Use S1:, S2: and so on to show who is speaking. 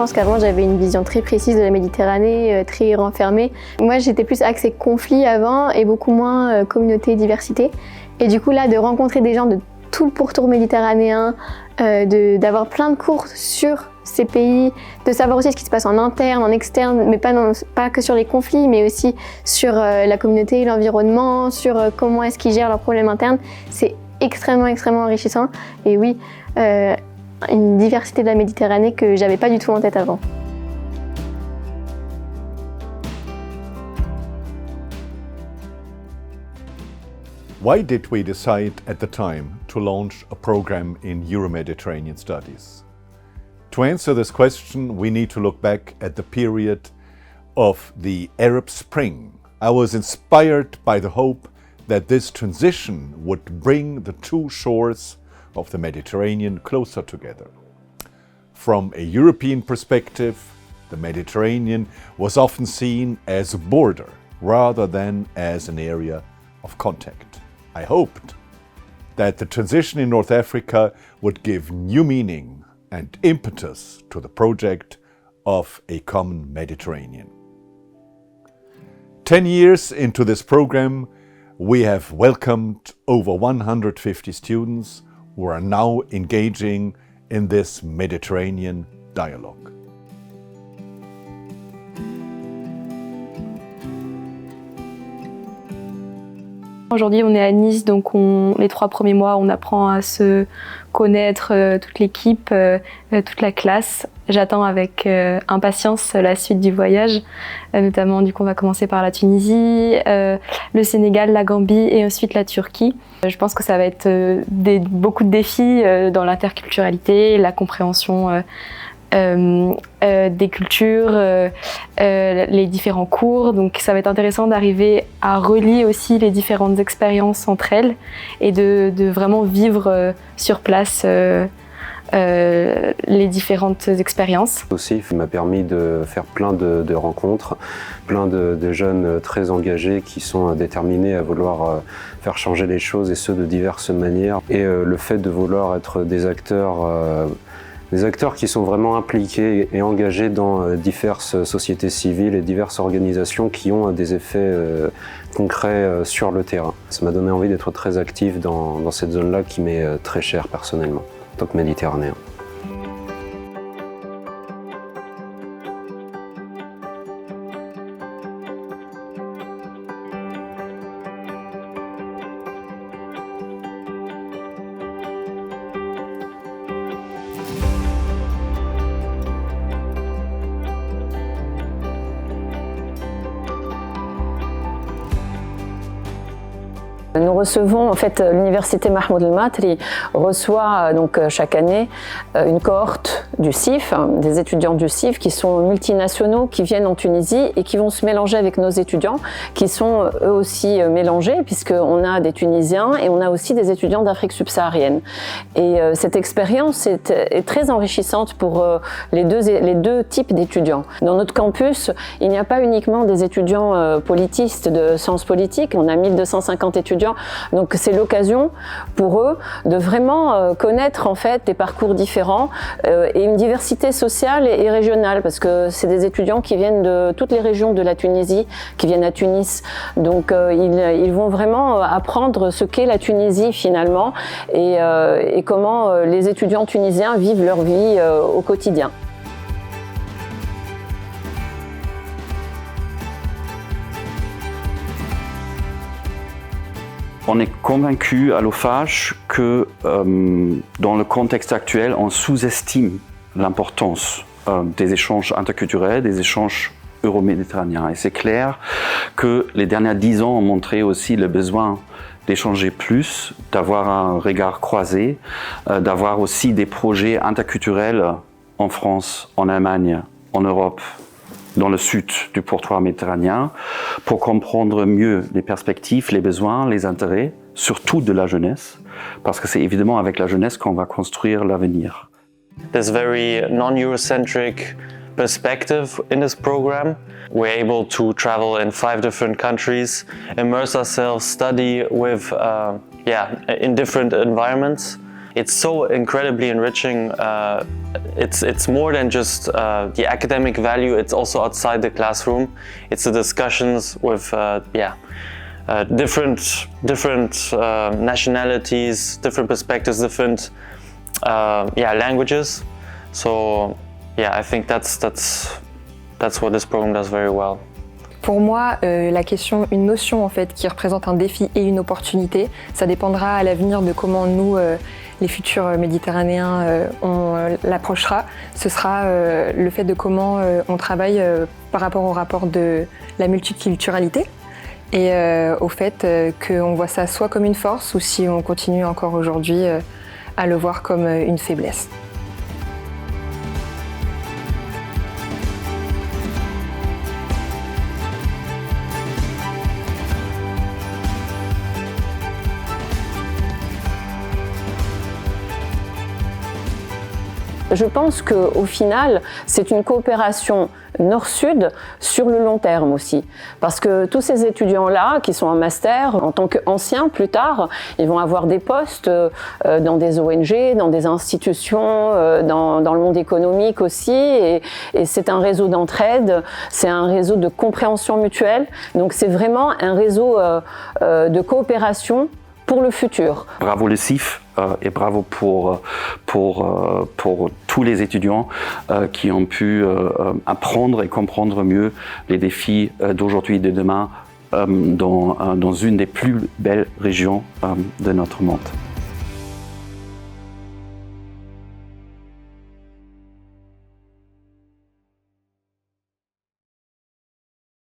S1: pense qu'avant j'avais une vision très précise de la Méditerranée, très renfermée. Moi j'étais plus axée conflit avant et beaucoup moins communauté, diversité. Et du coup là de rencontrer des gens de tout le pourtour méditerranéen, d'avoir plein de cours sur ces pays, de savoir aussi ce qui se passe en interne, en externe, mais pas que sur les conflits, mais aussi sur la communauté, l'environnement, sur comment est-ce qu'ils gèrent leurs problèmes internes. C'est extrêmement enrichissant. Et oui, une diversité de la Méditerranée que j'avais pas du tout en tête avant.
S2: Why did we decide at the time to launch a program in Euro-Mediterranean studies? To answer this question, we need to look back at the period of the Arab Spring. I was inspired by the hope that this transition would bring the two shores of the Mediterranean closer together. From a European perspective, the Mediterranean was often seen as a border rather than as an area of contact. I hoped that the transition in North Africa would give new meaning and impetus to the project of a common Mediterranean. 10 years into this program, we have welcomed over 150 students who are now engaging in this Mediterranean dialogue.
S3: Aujourd'hui, on est à Nice, donc les 3 premiers mois, on apprend à se connaître, toute l'équipe, toute la classe. J'attends avec impatience la suite du voyage, notamment du coup on va commencer par la Tunisie, le Sénégal, la Gambie et ensuite la Turquie. Je pense que ça va être beaucoup de défis dans l'interculturalité, la compréhension des cultures, les différents cours. Donc ça va être intéressant d'arriver à relier aussi les différentes expériences entre elles et de vraiment vivre sur place les différentes expériences.
S4: Aussi, il m'a permis de faire plein de rencontres, plein de jeunes très engagés qui sont déterminés à vouloir faire changer les choses et ce de diverses manières. Et le fait de vouloir être des acteurs qui sont vraiment impliqués et engagés dans diverses sociétés civiles et diverses organisations qui ont des effets concrets sur le terrain. Ça m'a donné envie d'être très actif dans cette zone-là qui m'est très chère personnellement, en tant que Méditerranéen.
S5: Nous recevons, en fait, l'université Mahmoud El-Matri reçoit donc chaque année une cohorte du CIF, des étudiants du CIF qui sont multinationaux, qui viennent en Tunisie et qui vont se mélanger avec nos étudiants, qui sont eux aussi mélangés, puisqu'on a des Tunisiens et on a aussi des étudiants d'Afrique subsaharienne. Et cette expérience est très enrichissante pour les deux types d'étudiants. Dans notre campus, il n'y a pas uniquement des étudiants politistes de sciences politiques, on a 1250 étudiants. Donc c'est l'occasion pour eux de vraiment connaître en fait des parcours différents et une diversité sociale et régionale, parce que c'est des étudiants qui viennent de toutes les régions de la Tunisie, qui viennent à Tunis. Donc ils vont vraiment apprendre ce qu'est la Tunisie finalement et comment les étudiants tunisiens vivent leur vie au quotidien.
S6: On est convaincu à l'OFAGE que dans le contexte actuel, on sous-estime l'importance des échanges interculturels, des échanges euro-méditerranéens. Et c'est clair que les dernières 10 ans ont montré aussi le besoin d'échanger plus, d'avoir un regard croisé, d'avoir aussi des projets interculturels en France, en Allemagne, en Europe, dans le sud du pourtour méditerranéen, pour comprendre mieux les perspectives, les besoins, les intérêts, surtout de la jeunesse, parce que c'est évidemment avec la jeunesse qu'on va construire l'avenir.
S7: There's very non-Eurocentric perspective in this program. We're able to travel in 5 different countries, immerse ourselves, study with, in different environments. It's so incredibly enriching. It's more than just the academic value, it's also outside the classroom. It's the discussions with different nationalities, different perspectives, different languages. So yeah, I think that's what this program does very well.
S8: Pour moi, une notion en fait qui représente un défi et une opportunité, ça dépendra à l'avenir de comment nous, les futurs méditerranéens, on l'approchera. Ce sera le fait de comment on travaille par rapport au rapport de la multiculturalité et au fait qu'on voit ça soit comme une force ou si on continue encore aujourd'hui à le voir comme une faiblesse.
S5: Je pense qu'au final, c'est une coopération nord-sud sur le long terme aussi. Parce que tous ces étudiants-là, qui sont en master, en tant qu'anciens plus tard, ils vont avoir des postes dans des ONG, dans des institutions, dans le monde économique aussi. Et c'est un réseau d'entraide, c'est un réseau de compréhension mutuelle. Donc c'est vraiment un réseau de coopération pour le futur.
S6: Bravo le CIF et bravo pour tous les étudiants qui ont pu apprendre et comprendre mieux les défis d'aujourd'hui et de demain dans une des plus belles régions de notre monde.